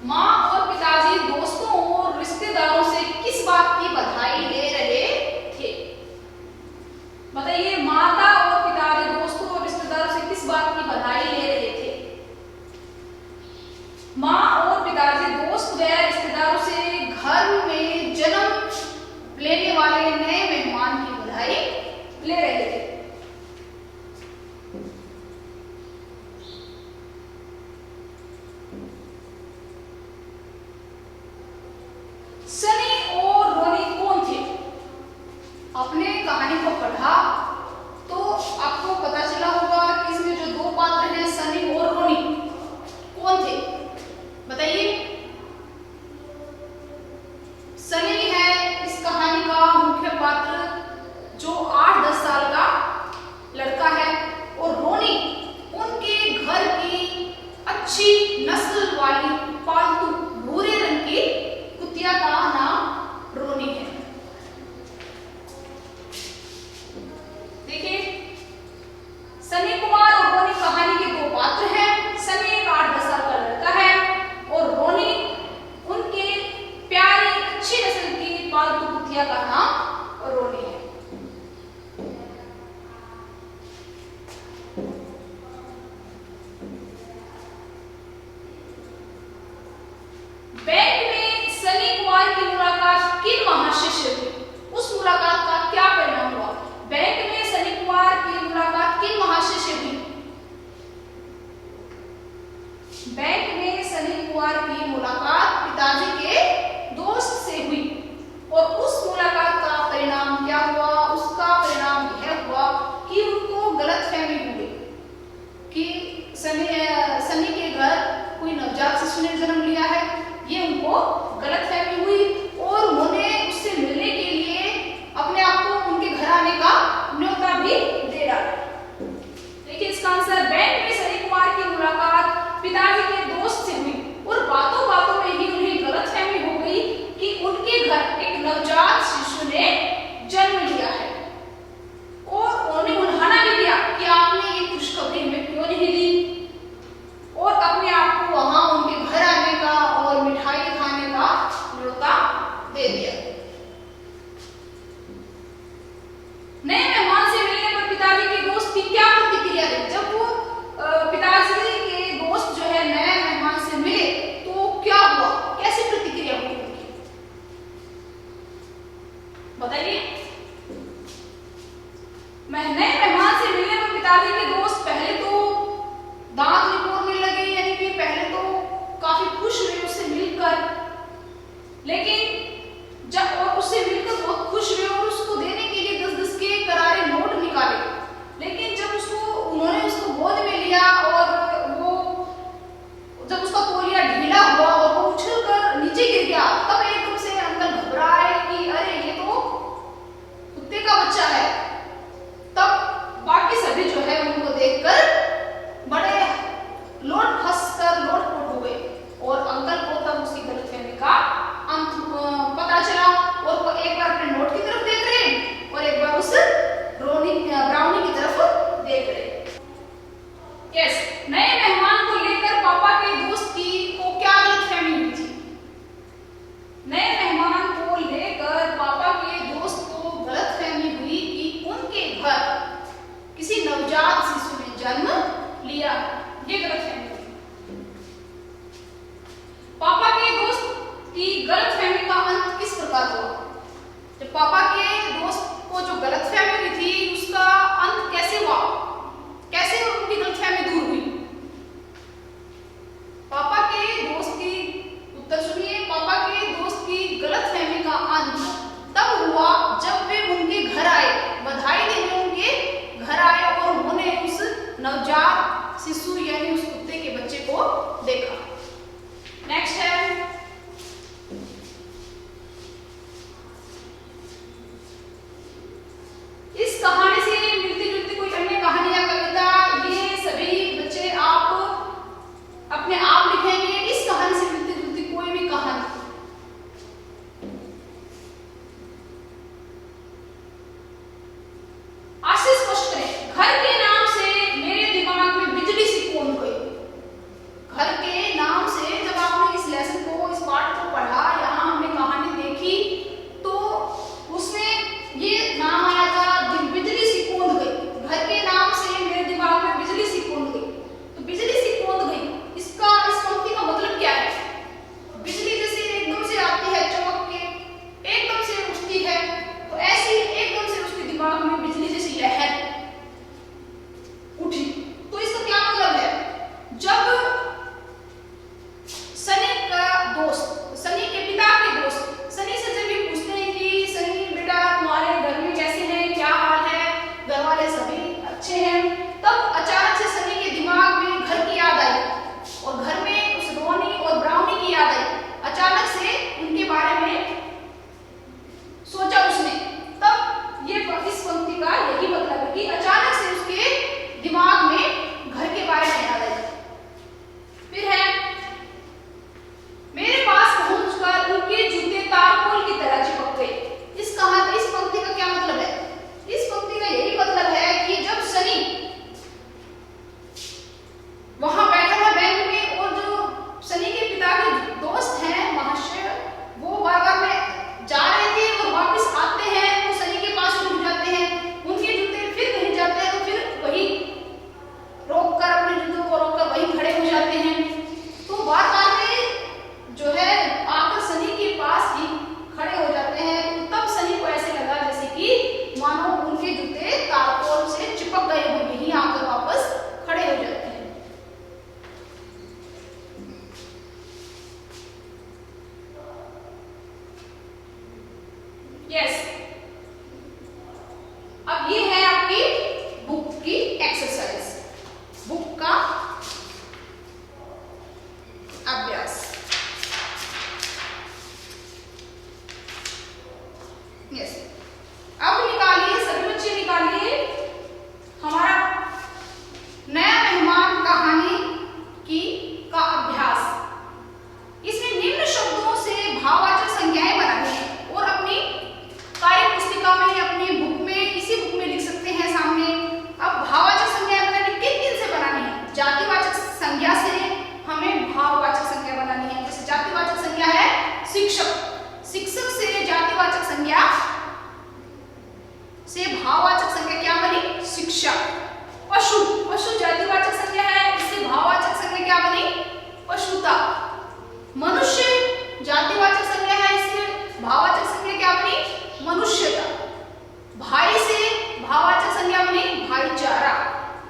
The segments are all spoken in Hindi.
माँ और पिताजी दोस्तों और रिश्तेदारों से किस बात की बधाई ले रहे थे? बताइए, माता और पिताजी दोस्तों और रिश्तेदारों से किस बात की बधाई ले रहे थे? माँ और पिताजी दोस्त व रिश्तेदारों से घर में जन्म लेने वाले नए मेहमान की बधाई ले रहे थे। सनी और रोनी कौन थे? आपने कहानी को पढ़ा तो आपको पता चला होगा कि इसमें जो दो पात्र हैं सनी और रोनी, कौन थे? बताइए। सनी है इस कहानी का मुख्य पात्र, जो 8-10 साल का लड़का है, और रोनी उनके घर की अच्छी नस्ल वाली पालतू भूरे रंग की कुतिया का नाम रोनी है। देखिए, सनी कुमार और रोनी कहानी के दो पात्र हैं। सनी एक 8-10 साल का लड़का है और रोनी उनके प्यारी अच्छी नस्ल की पालतू कुतिया का नाम रोनी है। बैंक में सनी कुमार की मुलाकात किन महाशय से हुई? उस मुलाकात का क्या परिणाम हुआ? बैंक में सनी कुमार की मुलाकात किन महाशय से हुई? बैंक में सनी कुमार की मुलाकात पिताजी के दोस्त से हुई और उस मुलाकात का परिणाम क्या हुआ? उसका परिणाम यह हुआ कि उनको गलतफहमी हो गई कि सनी के घर कोई नवजात शिशु ने जन्म लिया है। ये उनको गलतफहमी हुई और उन्होंने उससे मिलने के लिए अपने आप को उनके घर आने का न्योता भी दे डाला। देखिए, इसका आंसर बैंक में सनी कुमार की मुलाकात पिताजी के दोस्त से हुई और बातों बातों में ही उन्हें गलतफहमी हो गई कि उनके घर एक नवजात शिशु ने जन्म लिया है और उन्होंने उल्हाना भी दिया कि आपने ये खुशखबरी हमें क्यों नहीं दी, और अपने आप को वहां उनके घर आने का और मिठाई खाने का न्योता दे दिया। नए मेहमान से मिलने पर पिताजी के दोस्त की क्या प्रतिक्रिया रही? जब वो पिताजी के दोस्त जो है नए मेहमान से मिले तो क्या हुआ, कैसी प्रतिक्रिया हुई उनकी? बताइए। नए मेहमान से मिलने पर पिताजी के दोस्त पहले तो दांत निपोड़ने लगे, यानी कि पहले तो काफी खुश हुए उससे मिलकर, लेकिन जब और उससे मिलकर बहुत खुश हुए और उसको देने के लिए 10-10 के करारे नोट निकाले, लेकिन जब उन्होंने उसको गोद में लिया और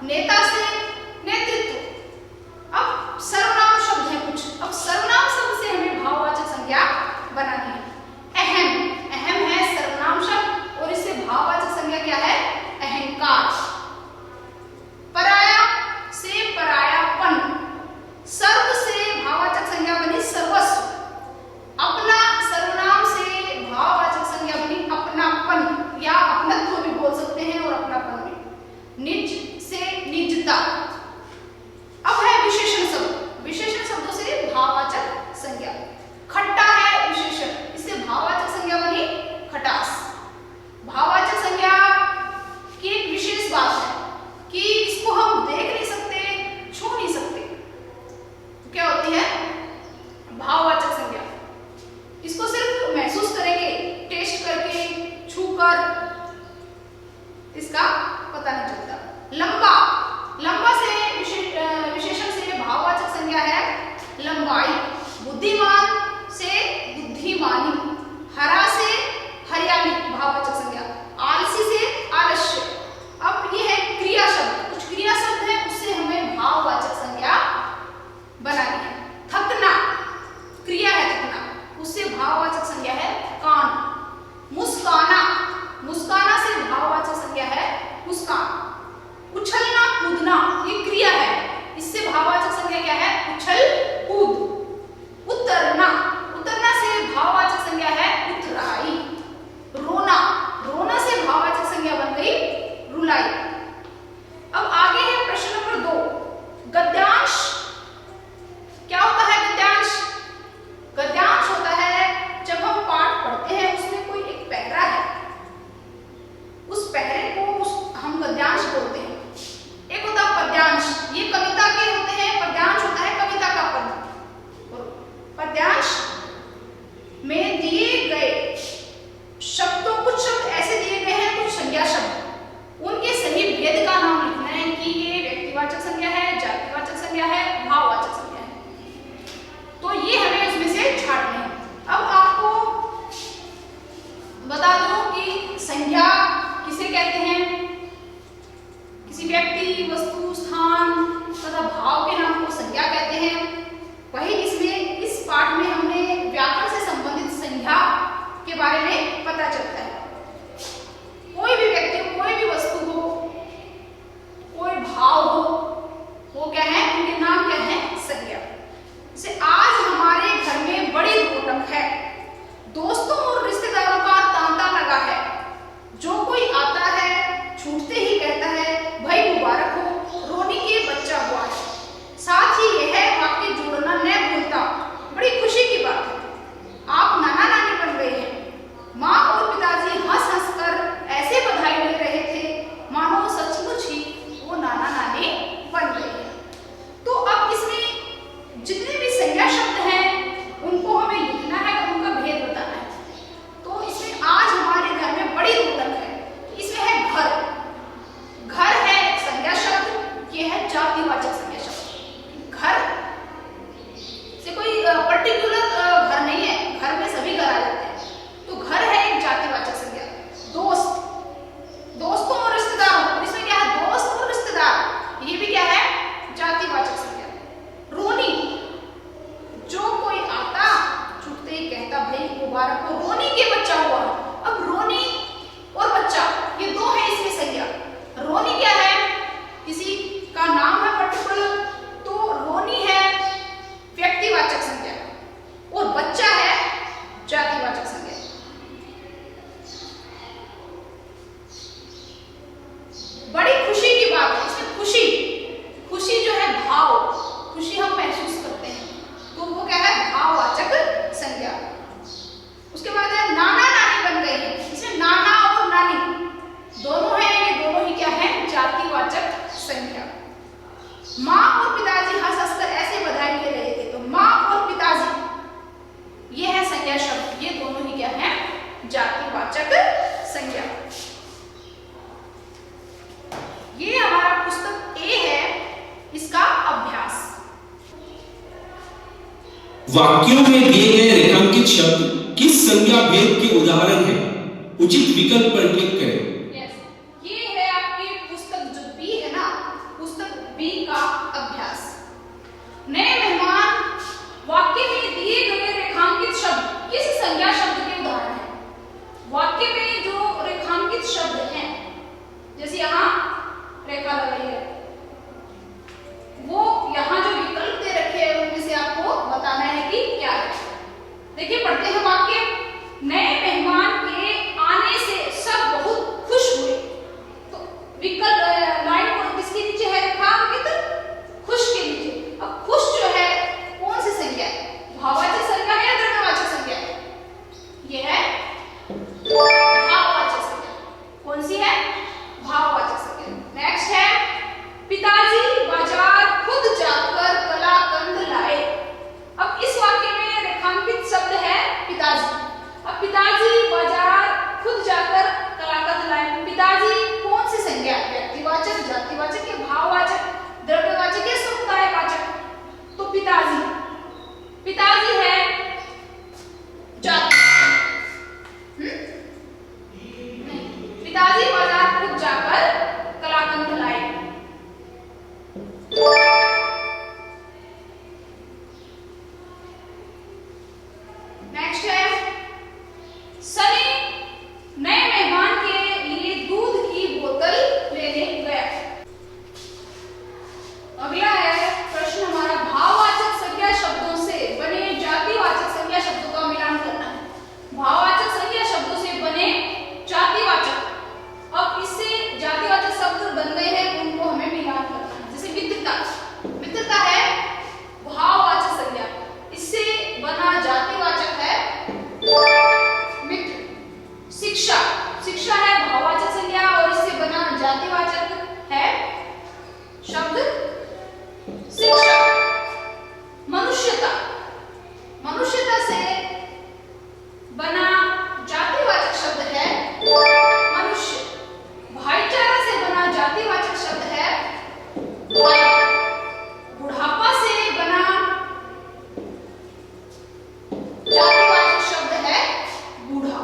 नेता से नेतृत्व। अब सर्वनाम शब्द है कुछ। अब सर्वनाम शब्द से हमें भाववाचक संज्ञा बनानी है। अहम, अहम है सर्वनाम शब्द और इससे भाववाचक संज्ञा क्या है? अहंकार। पराया से परायापन। सर्व से भाववाचक संज्ञा बनी सर्वस्व। अपना सर्वनाम से भाववाचक संज्ञा बनी अपनापन या अपनत्व भी बोल सकते हैं और अपनापन भी। निज से निजता। अब है विशेषण शब्द। विशेषण शब्दों से भाववाचक संज्ञा। खट्टा है विशेषण, इससे भाववाचक संज्ञा बनी खटास। भाववाचक संज्ञा की एक विशेष बात है कि इसको हम देख नहीं सकते, छू नहीं सकते। तो क्या होती है भाववाचक संज्ञा? इसको सिर्फ महसूस करेंगे, टेस्ट करके, छूकर, इसका पता नहीं चलता। लंबा, लंबा से विशेषण से भाववाचक संज्ञा है लंबाई। बुद्धिमान से बुद्धिमानी। हरा से हरियाली भाववाचक संज्ञा। आलसी से आलस्य। अब ये है क्रिया शब्द, कुछ क्रिया शब्द है उससे हमें भाववाचक संज्ञा बनानी है। थकना क्रिया है थकना, उससे भाववाचक संज्ञा है थकान। मुस्काना, मुस्काना से भाववाचक संज्ञा है मुस्कान। उछलना कूदना ये क्रिया है, इससे भाववाचक संज्ञा क्या है? उछल कूद। उतरना, उतरना से भाववाचक संज्ञा है उतराई। रोना, रोना से भाववाचक संज्ञा बन गई रुलाई। अब आगे है प्रश्न नंबर 2। गद्यांश क्या होता है? गद्यांश, गद्यांश होता है जब हम पाठ पढ़ते हैं उसमें कोई एक पैरा है, उस पैरे को हम गद्यांश बोलते हैं। एक होता है पद्यांश, ये कविता के होते हैं। पद्यांश होता है कविता का पद। पद्यांश में दिए गए शब्दों, कुछ शब्द ऐसे दिए गए हैं, कुछ संज्ञा शब्द, उनके सही भेद का नाम लिखना है कि ये व्यक्तिवाचक संज्ञा है, जातिवाचक संज्ञा है, भाववाचक संज्ञा है। तो ये हमें उसमें से छांटने हैं। अब आपको बता दूं कि संज्ञा किसे कहते हैं? किसी व्यक्ति, वस्तु, स्थान तथा भाव के नाम को संज्ञा कहते हैं। वही इसमें इस पाठ में हमने व्याकरण से संबंधित संज्ञा के बारे में पता चलता है। कोई भी व्यक्ति हो, कोई भी वस्तु हो, कोई भाव हो, वो क्या है? उनके नाम क्या है? संज्ञा। जैसे आज हमारे घर में बड़ी रौनक है, दोस्तों और रिश्तेदारों का तांता लगा है। जो कोई आता है छूटते ही कहता है भाई मुबारक हो, रोनी के बच्चा हुआ है। साथ ही यह वाक्य जोड़ना न भूलता। बड़ी खुशी की बात है, आप नाना नानी बन गए हैं। माँ और पिताजी हंस हंस कर ऐसे बधाई दे रहे थे मानो सचमुच ही वो नाना नानी बन गए हैं। तो अब इसमें जितने भी संज्ञा शब्द हैं उनको हमें लिखना है और उनका भेद बताना है। तो इसमें आज हमारे घर में बड़ी रौनक है, इसमें है घर। घर है एक संज्ञा शब्द, ये है जातिवाचक संज्ञा शब्द। घर से कोई पर्टिकुलर घर नहीं है, घर में सभी घर आ जाते हैं, तो घर है एक जातिवाचक संज्ञा। दोस्त, दोस्तों और रिश्तेदारों, इसमें क्या है? दोस्त और रिश्तेदार, ये भी क्या है? जातिवाचक संज्ञा। रोनी, जो कोई आता छूटते ही कहता भाई मुबारक हो, रोनी के बच्चा हुआ। अब रोनी और बच्चा ये दो है इसमें संज्ञा। रोनी क्या है? किसी का नाम है पर्टिकुलर, तो रोनी है व्यक्तिवाचक संज्ञा और बच्चा है जातिवाचक संज्ञा। बड़ी खुशी की बात है, इसमें खुशी, खुशी जो है भाव, खुशी हम महसूस करते हैं, तो वो क्या है? भाववाचक संज्ञा। उसके बाद है नाना नानी बन गए हैं, इसमें नाना और नानी दोनों हैं, ये दोनों ही क्या है? जातिवाचक संज्ञा। माँ और पिताजी हंस हंस कर ऐसे बधाई दे रहे थे, तो माँ और पिताजी ये है संज्ञा शब्द, ये दोनों ही क्या है? जातिवाचक संज्ञा। ये हमारा पुस्तक ए है, इसका अभ्यास। वाक्यों में दिए गए रेखांकित शब्द किस संज्ञा भेद के उदाहरण हैं? उचित विकल्प पर क्लिक करें। ये है आपकी पुस्तक जो बी है ना, बी का अभ्यास। नए मेहमान वाक्य में दिए गए रेखांकित शब्द किस संज्ञा शब्द के उदाहरण हैं? वाक्य में जो रेखांकित शब्द हैं, जैसे यहाँ रेखा लगाई है, वो यहाँ जो विकल्प दे रखे हैं उनमें से आपको बताना है कि क्या है। देखिए पढ़ते हैं वाक्य। नए मेहमान के आने से सब बहुत खुश हुए। तो विकल्प लाइन को किसके नीचे है रेखांकित? खुश के नीचे। अब खुश जो है कौन सी संज्ञा है? भाववाचक संज्ञा है या द्रव्यवाचक संज्ञा है? ये है भाववाचक संज्ञा। कौन सी है? भाववाचक संज्ञा। नेक्स्ट है पिताजी बाजार खुद जाकर कलाकंद लाए। अब इस वाक्य में रेखांकित शब्द है पिताजी। अब पिताजी बाजार खुद जाकर कलाकंद लाए। पिताजी कौन सी संज्ञा है? व्यक्तिवाचक, जातिवाचक या भाववाचक, द्रव्यवाचक या समुदायवाचक? तो पिताजी, पिताजी है जाति। पिताजी बाजार खुद जाकर कलाकंद लाए। नेक्स्ट है सनी नए मेहमान के लिए दूध की बोतल लेने गया। अगला है प्रश्न हमारा, भाववाचक संज्ञा शब्दों से बने जातिवाचक संज्ञा शब्दों का मिलान करना है। भाववाचक संज्ञा शब्दों से बने जातिवाचक। अब इससे जातिवाचक शब्द बन गए हैं, उनको हमें मिलान करना है। जैसे मित्रता, मित्रता है भाववाचक संज्ञा, इससे बना जातिवाचक है मित्र। शिक्षा, शिक्षा है भाववाचक संज्ञा और इससे बना जातिवाचक है शब्द शिक्षा। मनुष्यता, मनुष्यता से बना जातिवाचक शब्द है मनुष्य। भाईचारा से बना जातिवाचक शब्द है भाई। बुढ़ापा से बना जातिवाचक शब्द है बूढ़ा।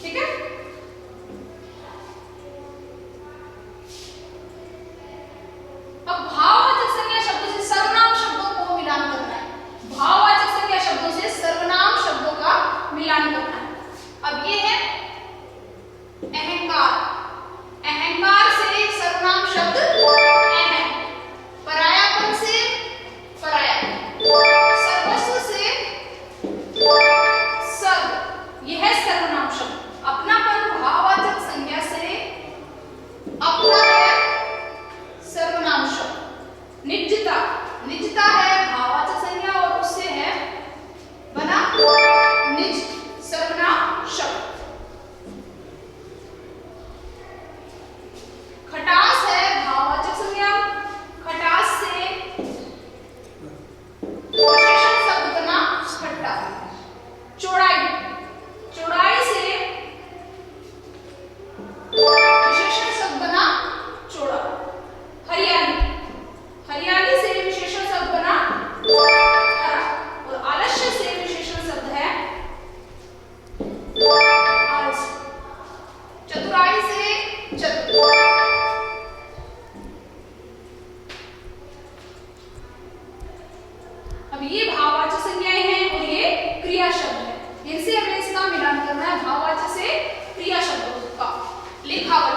ठीक है। अब भाववाचक संज्ञा शब्दों से सर्वनाम शब्दों को मिलान करना है। भाववाचक संज्ञा शब्दों से सर्वनाम शब्दों का मिलान करना है। अब ये है अहंकार। अहंकार से सर्वनाम शब्द अहम। परायापन से पराया। सर्वस्व से सर्व, यह है सर्वनाम शब्द। अपनापन भाववाचक संज्ञा से अपना है सर्वनाम शब्द। निजता, निजता है भाववाचक संज्ञा और उससे है बना निज, सर्वनाम शब्द। खटास है भाववाचक संज्ञा, खटास से विशेषण शब्द बना खट्टा। चौड़ाई, चौड़ाई से विशेषण शब्द बना चौड़ा। हरियाली, हरियाली से विशेषण शब्द बना हरा। और आलस्य से विशेषण शब्द है आलस। चतुराई से चतुर। अब ये भाववाचक संज्ञाएं हैं और ये क्रिया शब्द है। इनसे हमें इसका मिलान करना है, भाववाचक से क्रिया शब्दों का। लिखावट,